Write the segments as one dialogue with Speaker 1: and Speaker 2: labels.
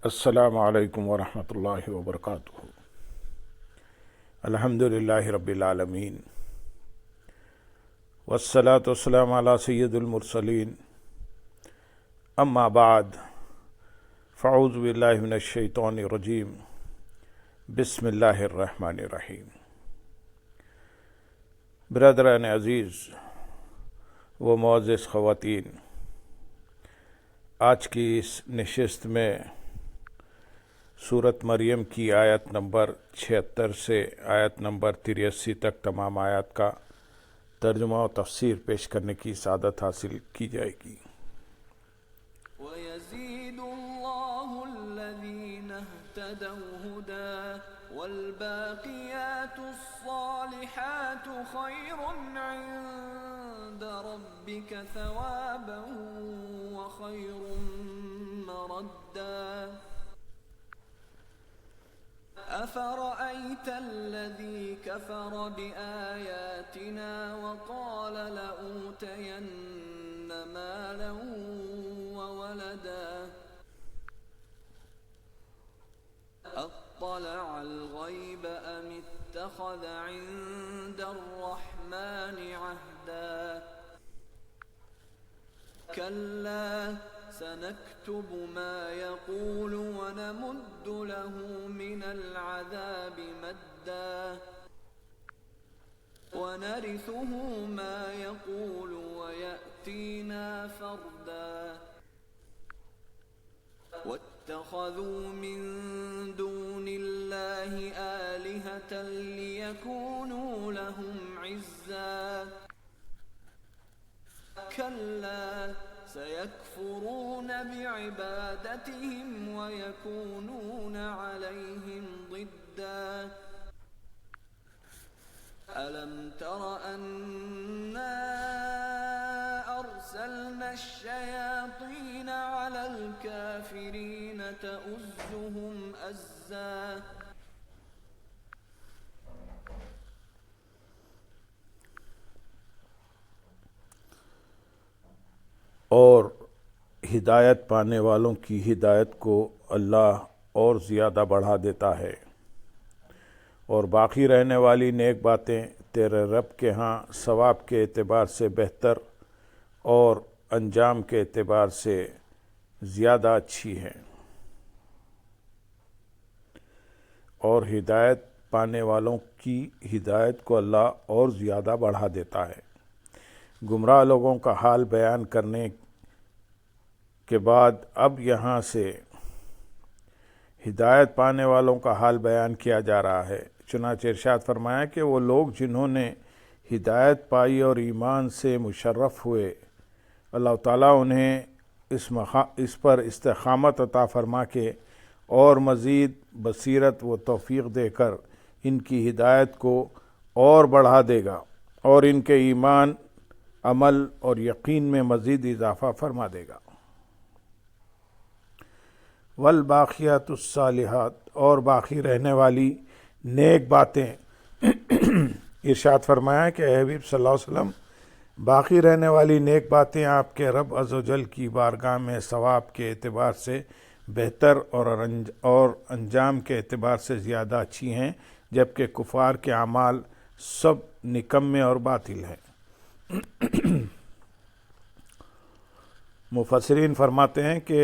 Speaker 1: السلام علیکم ورحمۃ اللہ وبرکاتہ۔ الحمد للہ رب العالمین والصلاة والسلام علی سید المرسلین، اما بعد فاعوذ باللہ من الشیطان الرجیم، بسم اللہ الرحمن الرحیم۔ برادران عزیز و معزز خواتین، آج کی اس نشست میں سورت مریم کی آیت نمبر 76 سے آیت نمبر 83 تک تمام آیات کا ترجمہ و تفسیر پیش کرنے کی سعادت حاصل کی جائے گی۔
Speaker 2: وَيَزِيدُ اللَّهُ الَّذِينَ اهْتَدَوْا هُدًى وَالْبَاقِيَاتُ الصَّالِحَاتُ خَيْرٌ عِندَ رَبِّكَ ثَوَابًا وَخَيْرٌ مَّرَدًّا أَفَرَأَيْتَ الَّذِي كَفَرَ بِآيَاتِنَا وَقَالَ لَأُوتَيَنَّ مَالًا وَوَلَدًا أَطَّلَعَ الْغَيْبَ أَمِ اتَّخَذَ عِندَ الرَّحْمَنِ عَهْدًا كَلَّا سنكتب ما يقول ونمد له من العذاب مدا ونرثه ما يقول ويأتينا فردا واتخذوا من دون الله آلهة ليكونوا لهم عزا كلا سيكفرون بعبادتهم ويكونون عليهم ضدا ألم تر أنا أرسلنا الشياطين على الكافرين تؤزهم أزا
Speaker 1: اور ہدایت پانے والوں کی ہدایت کو اللہ اور زیادہ بڑھا دیتا ہے، اور باقی رہنے والی نیک باتیں تیرے رب کے ہاں ثواب کے اعتبار سے بہتر اور انجام کے اعتبار سے زیادہ اچھی ہیں۔ اور ہدایت پانے والوں کی ہدایت کو اللہ اور زیادہ بڑھا دیتا ہے۔ گمراہ لوگوں کا حال بیان کرنے کے بعد اب یہاں سے ہدایت پانے والوں کا حال بیان کیا جا رہا ہے۔ چنانچہ ارشاد فرمایا کہ وہ لوگ جنہوں نے ہدایت پائی اور ایمان سے مشرف ہوئے، اللہ تعالیٰ انہیں اس پر استقامت عطا فرما کے اور مزید بصیرت و توفیق دے کر ان کی ہدایت کو اور بڑھا دے گا اور ان کے ایمان، عمل اور یقین میں مزید اضافہ فرما دے گا۔ والباقیات الصالحات، اور باقی رہنے والی نیک باتیں ارشاد فرمایا کہ اے حبیب صلی اللہ علیہ وسلم، باقی رہنے والی نیک باتیں آپ کے رب عز و جل کی بارگاہ میں ثواب کے اعتبار سے بہتر اور انجام کے اعتبار سے زیادہ اچھی ہیں، جبکہ کفار کے اعمال سب نکمے اور باطل ہیں۔ مفسرین فرماتے ہیں کہ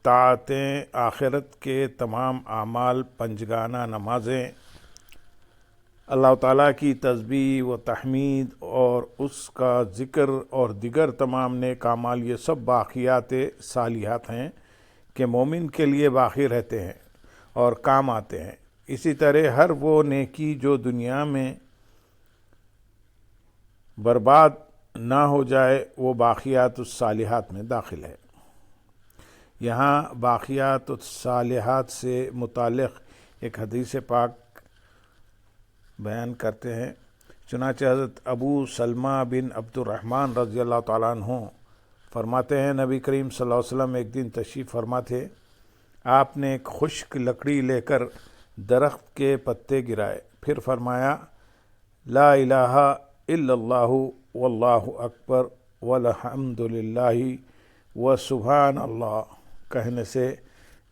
Speaker 1: طاعتیں، آخرت کے تمام اعمال، پنجگانہ نمازیں، اللہ تعالیٰ کی تسبیح و تحمید اور اس کا ذکر اور دیگر تمام نیک اعمال، یہ سب باقیات صالحات ہیں کہ مومن کے لیے باقی رہتے ہیں اور کام آتے ہیں۔ اسی طرح ہر وہ نیکی جو دنیا میں برباد نہ ہو جائے وہ باقیات الصالحات میں داخل ہے۔ یہاں باقیات الصالحات سے متعلق ایک حدیث پاک بیان کرتے ہیں۔ چنانچہ حضرت ابو سلمہ بن عبد الرحمن رضی اللہ تعالیٰ عنہ فرماتے ہیں، نبی کریم صلی اللہ علیہ وسلم ایک دن تشریف فرما تھے۔ آپ نے ایک خشک لکڑی لے کر درخت کے پتے گرائے، پھر فرمایا لا الہ الا اللہ واللہ اکبر والحمد للہ و سبحان اللہ کہنے سے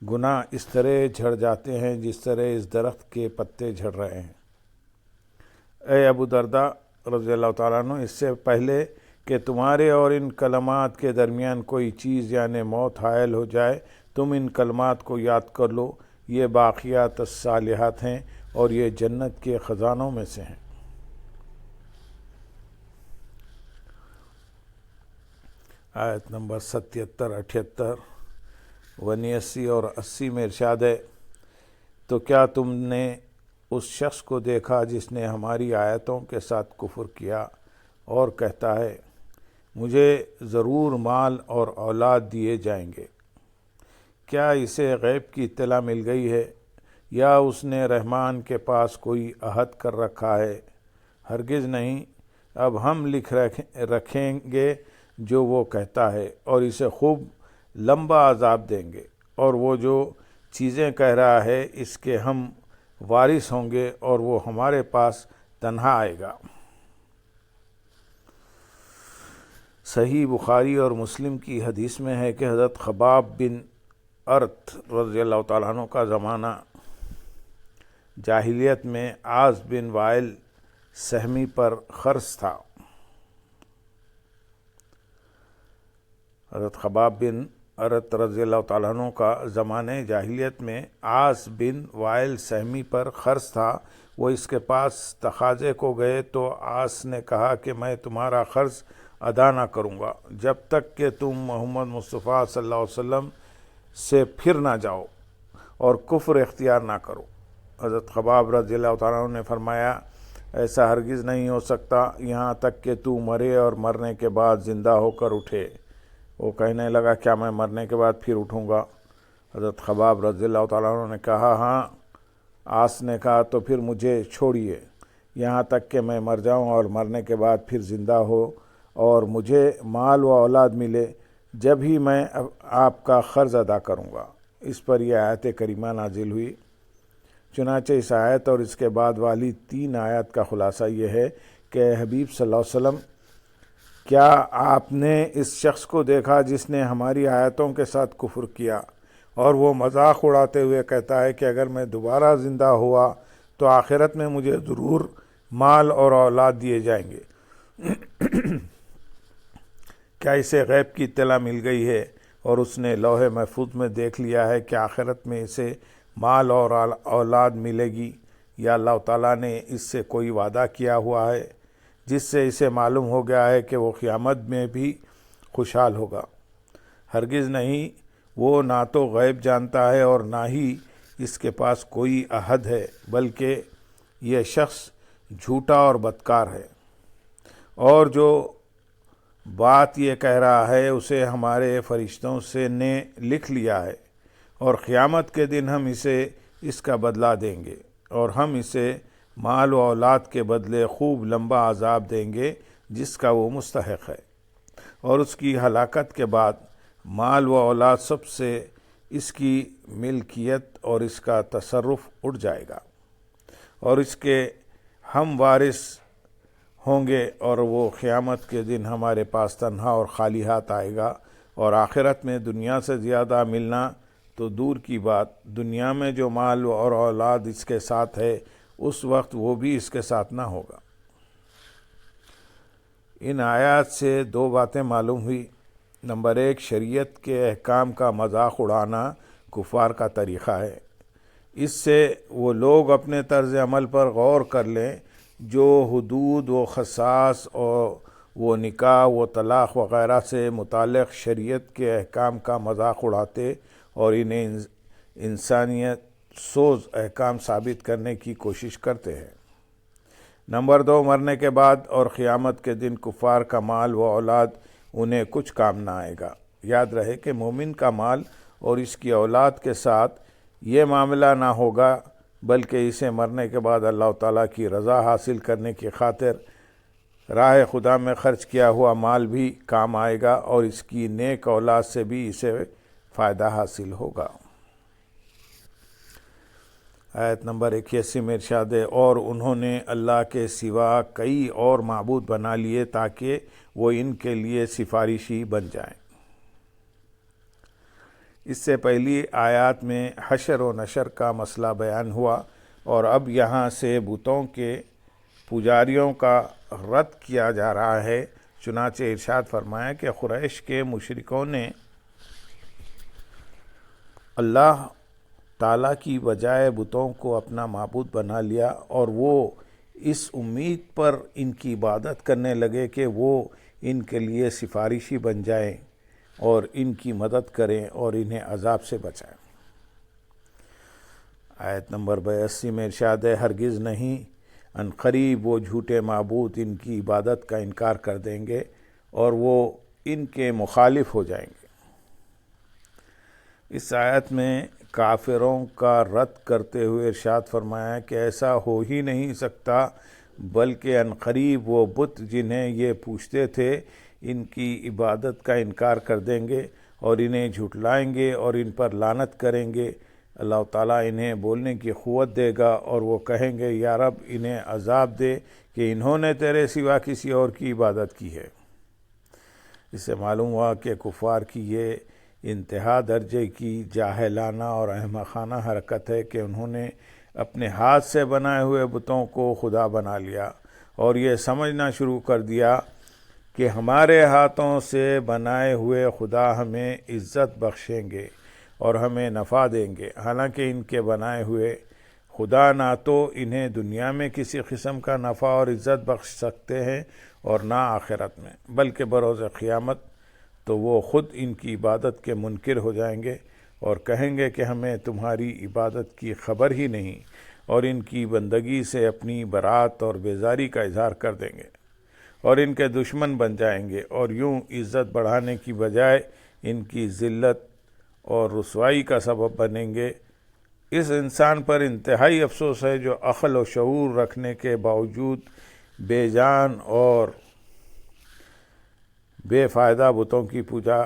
Speaker 1: گناہ اس طرح جھڑ جاتے ہیں جس طرح اس درخت کے پتے جھڑ رہے ہیں۔ اے ابو درداء رضی اللہ تعالیٰ عنہ، اس سے پہلے کہ تمہارے اور ان کلمات کے درمیان کوئی چیز یعنی موت حائل ہو جائے، تم ان کلمات کو یاد کر لو، یہ باقیات الصالحات ہیں اور یہ جنت کے خزانوں میں سے ہیں۔ آیت نمبر 77، 78، 79 اور 80 میں ارشاد ہے، تو کیا تم نے اس شخص کو دیکھا جس نے ہماری آیتوں کے ساتھ کفر کیا اور کہتا ہے مجھے ضرور مال اور اولاد دیے جائیں گے؟ کیا اسے غیب کی اطلاع مل گئی ہے یا اس نے رحمان کے پاس کوئی عہد کر رکھا ہے؟ ہرگز نہیں، اب ہم لکھ رکھیں گے جو وہ کہتا ہے اور اسے خوب لمبا عذاب دیں گے، اور وہ جو چیزیں کہہ رہا ہے اس کے ہم وارث ہوں گے اور وہ ہمارے پاس تنہا آئے گا۔ صحیح بخاری اور مسلم کی حدیث میں ہے کہ حضرت خباب بن ارت رضی اللہ تعالیٰ عنہ کا زمانہ جاہلیت میں عاص بن وائل سہمی پر خرچ تھا۔ حضرت خباب بن ارت رضی اللہ تعالیٰ عنہ کا زمانے جاہلیت میں عاص بن وائل سہمی پر خرچ تھا۔ وہ اس کے پاس تقاضے کو گئے تو عاص نے کہا کہ میں تمہارا قرض ادا نہ کروں گا جب تک کہ تم محمد مصطفیٰ صلی اللہ علیہ وسلم سے پھر نہ جاؤ اور کفر اختیار نہ کرو۔ حضرت خباب رضی اللہ تعالیٰ عنہ نے فرمایا ایسا ہرگز نہیں ہو سکتا یہاں تک کہ تو مرے اور مرنے کے بعد زندہ ہو کر اٹھے۔ وہ کہنے لگا کیا میں مرنے کے بعد پھر اٹھوں گا؟ حضرت خباب رضی اللہ تعالیٰ عنہ نے کہا ہاں۔ عاص نے کہا تو پھر مجھے چھوڑیے یہاں تک کہ میں مر جاؤں اور مرنے کے بعد پھر زندہ ہو اور مجھے مال و اولاد ملے، جب ہی میں آپ کا قرض ادا کروں گا۔ اس پر یہ آیت کریمہ نازل ہوئی۔ چنانچہ اس آیت اور اس کے بعد والی 3 آیات کا خلاصہ یہ ہے کہ حبیب صلی اللہ علیہ وسلم، کیا آپ نے اس شخص کو دیکھا جس نے ہماری آیتوں کے ساتھ کفر کیا اور وہ مذاق اڑاتے ہوئے کہتا ہے کہ اگر میں دوبارہ زندہ ہوا تو آخرت میں مجھے ضرور مال اور اولاد دیے جائیں گے؟ کیا اسے غیب کی اطلاع مل گئی ہے اور اس نے لوح محفوظ میں دیکھ لیا ہے کہ آخرت میں اسے مال اور اولاد ملے گی، یا اللہ تعالیٰ نے اس سے کوئی وعدہ کیا ہوا ہے جس سے اسے معلوم ہو گیا ہے کہ وہ قیامت میں بھی خوشحال ہوگا؟ ہرگز نہیں، وہ نہ تو غیب جانتا ہے اور نہ ہی اس کے پاس کوئی عہد ہے، بلکہ یہ شخص جھوٹا اور بدکار ہے، اور جو بات یہ کہہ رہا ہے اسے ہمارے فرشتوں سے نے لکھ لیا ہے، اور قیامت کے دن ہم اسے اس کا بدلہ دیں گے اور ہم اسے مال و اولاد کے بدلے خوب لمبا عذاب دیں گے جس کا وہ مستحق ہے، اور اس کی ہلاکت کے بعد مال و اولاد سب سے اس کی ملکیت اور اس کا تصرف اٹھ جائے گا اور اس کے ہم وارث ہوں گے، اور وہ قیامت کے دن ہمارے پاس تنہا اور خالی ہاتھ آئے گا، اور آخرت میں دنیا سے زیادہ ملنا تو دور کی بات، دنیا میں جو مال اور اولاد اس کے ساتھ ہے اس وقت وہ بھی اس کے ساتھ نہ ہوگا۔ ان آیات سے 2 باتیں معلوم ہوئی۔ نمبر 1، شریعت کے احکام کا مذاق اڑانا کفار کا طریقہ ہے۔ اس سے وہ لوگ اپنے طرز عمل پر غور کر لیں جو حدود و قصاص اور وہ نکاح و طلاق وغیرہ سے متعلق شریعت کے احکام کا مذاق اڑاتے اور انہیں انسانیت سوز احکام ثابت کرنے کی کوشش کرتے ہیں۔ نمبر 2، مرنے کے بعد اور قیامت کے دن کفار کا مال و اولاد انہیں کچھ کام نہ آئے گا۔ یاد رہے کہ مومن کا مال اور اس کی اولاد کے ساتھ یہ معاملہ نہ ہوگا، بلکہ اسے مرنے کے بعد اللہ تعالیٰ کی رضا حاصل کرنے کی خاطر راہ خدا میں خرچ کیا ہوا مال بھی کام آئے گا، اور اس کی نیک اولاد سے بھی اسے فائدہ حاصل ہوگا۔ آیت نمبر 81 میں ارشاد ہے، اور انہوں نے اللہ کے سوا کئی اور معبود بنا لیے تاکہ وہ ان کے لیے سفارشی بن جائیں۔ اس سے پہلی آیات میں حشر و نشر کا مسئلہ بیان ہوا، اور اب یہاں سے بتوں کے پجاریوں کا رد کیا جا رہا ہے۔ چنانچہ ارشاد فرمایا کہ قریش کے مشرکوں نے اللہ تعالیٰ کی بجائے بتوں کو اپنا معبود بنا لیا، اور وہ اس امید پر ان کی عبادت کرنے لگے کہ وہ ان کے لیے سفارشی بن جائیں اور ان کی مدد کریں اور انہیں عذاب سے بچائیں۔ آیت نمبر 82 میں ارشاد ہے، ہرگز نہیں، ان قریب وہ جھوٹے معبود ان کی عبادت کا انکار کر دیں گے اور وہ ان کے مخالف ہو جائیں گے۔ اس آیت میں کافروں کا رد کرتے ہوئے ارشاد فرمایا کہ ایسا ہو ہی نہیں سکتا، بلکہ ان قریب وہ بت جنہیں یہ پوچھتے تھے ان کی عبادت کا انکار کر دیں گے اور انہیں جھٹلائیں گے اور ان پر لعنت کریں گے۔ اللہ تعالیٰ انہیں بولنے کی قوت دے گا اور وہ کہیں گے، یا رب انہیں عذاب دے کہ انہوں نے تیرے سوا کسی اور کی عبادت کی ہے۔ اس سے معلوم ہوا کہ کفار کی یہ انتہا درجے کی جاہلانہ اور احمقانہ حرکت ہے کہ انہوں نے اپنے ہاتھ سے بنائے ہوئے بتوں کو خدا بنا لیا اور یہ سمجھنا شروع کر دیا کہ ہمارے ہاتھوں سے بنائے ہوئے خدا ہمیں عزت بخشیں گے اور ہمیں نفع دیں گے، حالانکہ ان کے بنائے ہوئے خدا نہ تو انہیں دنیا میں کسی قسم کا نفع اور عزت بخش سکتے ہیں اور نہ آخرت میں، بلکہ بروز قیامت تو وہ خود ان کی عبادت کے منکر ہو جائیں گے اور کہیں گے کہ ہمیں تمہاری عبادت کی خبر ہی نہیں، اور ان کی بندگی سے اپنی برات اور بیزاری کا اظہار کر دیں گے اور ان کے دشمن بن جائیں گے، اور یوں عزت بڑھانے کی بجائے ان کی ذلت اور رسوائی کا سبب بنیں گے۔ اس انسان پر انتہائی افسوس ہے جو عقل و شعور رکھنے کے باوجود بے جان اور بے فائدہ بتوں کی پوجا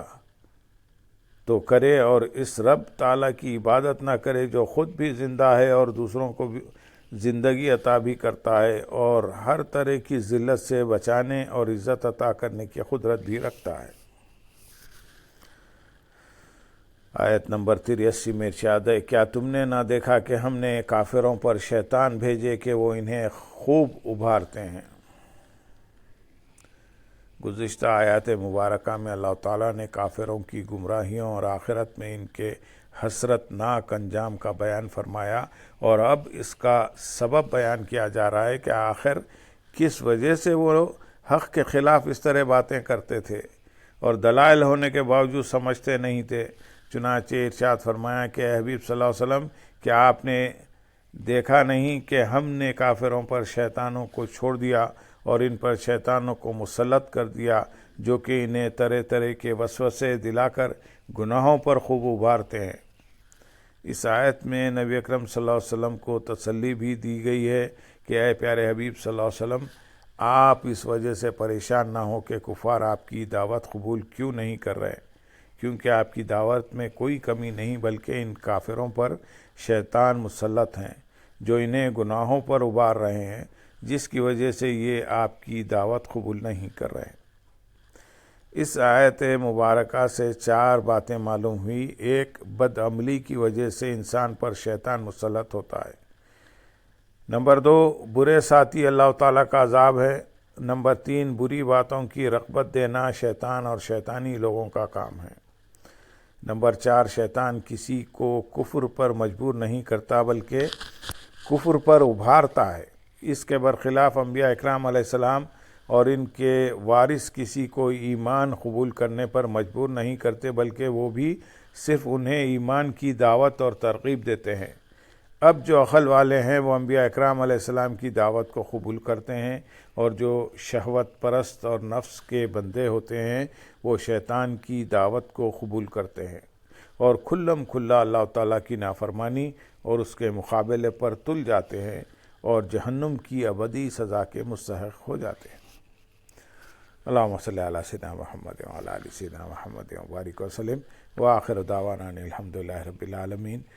Speaker 1: تو کرے اور اس رب تعالیٰ کی عبادت نہ کرے جو خود بھی زندہ ہے اور دوسروں کو بھی زندگی عطا بھی کرتا ہے اور ہر طرح کی ذلت سے بچانے اور عزت عطا کرنے کی قدرت بھی رکھتا ہے۔ آیت نمبر 83 میں ارشاد ہے، کیا تم نے نہ دیکھا کہ ہم نے کافروں پر شیطان بھیجے کہ وہ انہیں خوب ابھارتے ہیں؟ گزشتہ آیات مبارکہ میں اللہ تعالیٰ نے کافروں کی گمراہیوں اور آخرت میں ان کے حسرت ناک انجام کا بیان فرمایا، اور اب اس کا سبب بیان کیا جا رہا ہے کہ آخر کس وجہ سے وہ حق کے خلاف اس طرح باتیں کرتے تھے اور دلائل ہونے کے باوجود سمجھتے نہیں تھے۔ چنانچہ ارشاد فرمایا کہ اے حبیب صلی اللہ علیہ وسلم، کیا آپ نے دیکھا نہیں کہ ہم نے کافروں پر شیطانوں کو چھوڑ دیا اور ان پر شیطانوں کو مسلط کر دیا جو کہ انہیں طرح طرح کے وسوسے دلا کر گناہوں پر خوب ابھارتے ہیں۔ اس آیت میں نبی اکرم صلی اللہ علیہ وسلم کو تسلی بھی دی گئی ہے کہ اے پیارے حبیب صلی اللہ علیہ وسلم، آپ اس وجہ سے پریشان نہ ہو کہ کفار آپ کی دعوت قبول کیوں نہیں کر رہے، کیونکہ آپ کی دعوت میں کوئی کمی نہیں، بلکہ ان کافروں پر شیطان مسلط ہیں جو انہیں گناہوں پر ابھار رہے ہیں، جس کی وجہ سے یہ آپ کی دعوت قبول نہیں کر رہے۔ اس آیت مبارکہ سے 4 باتیں معلوم ہوئی۔ ایک، بد عملی کی وجہ سے انسان پر شیطان مسلط ہوتا ہے۔ نمبر 2، برے ساتھی اللہ تعالیٰ کا عذاب ہے۔ نمبر 3، بری باتوں کی رغبت دینا شیطان اور شیطانی لوگوں کا کام ہے۔ نمبر 4، شیطان کسی کو کفر پر مجبور نہیں کرتا بلکہ کفر پر ابھارتا ہے۔ اس کے برخلاف انبیاء اکرام علیہ السلام اور ان کے وارث کسی کو ایمان قبول کرنے پر مجبور نہیں کرتے، بلکہ وہ بھی صرف انہیں ایمان کی دعوت اور ترغیب دیتے ہیں۔ اب جو عقل والے ہیں وہ انبیاء اکرام علیہ السلام کی دعوت کو قبول کرتے ہیں، اور جو شہوت پرست اور نفس کے بندے ہوتے ہیں وہ شیطان کی دعوت کو قبول کرتے ہیں اور کھلم کھلا اللہ تعالیٰ کی نافرمانی اور اس کے مقابلے پر تل جاتے ہیں اور جہنم کی ابدی سزا کے مستحق ہو جاتے ہیں۔ اللہم صلی علی سیدنا محمد وعلی آل سیدنا محمد وبارک وسلم، وآخر دعوانا ان الحمدللہ رب العالمین۔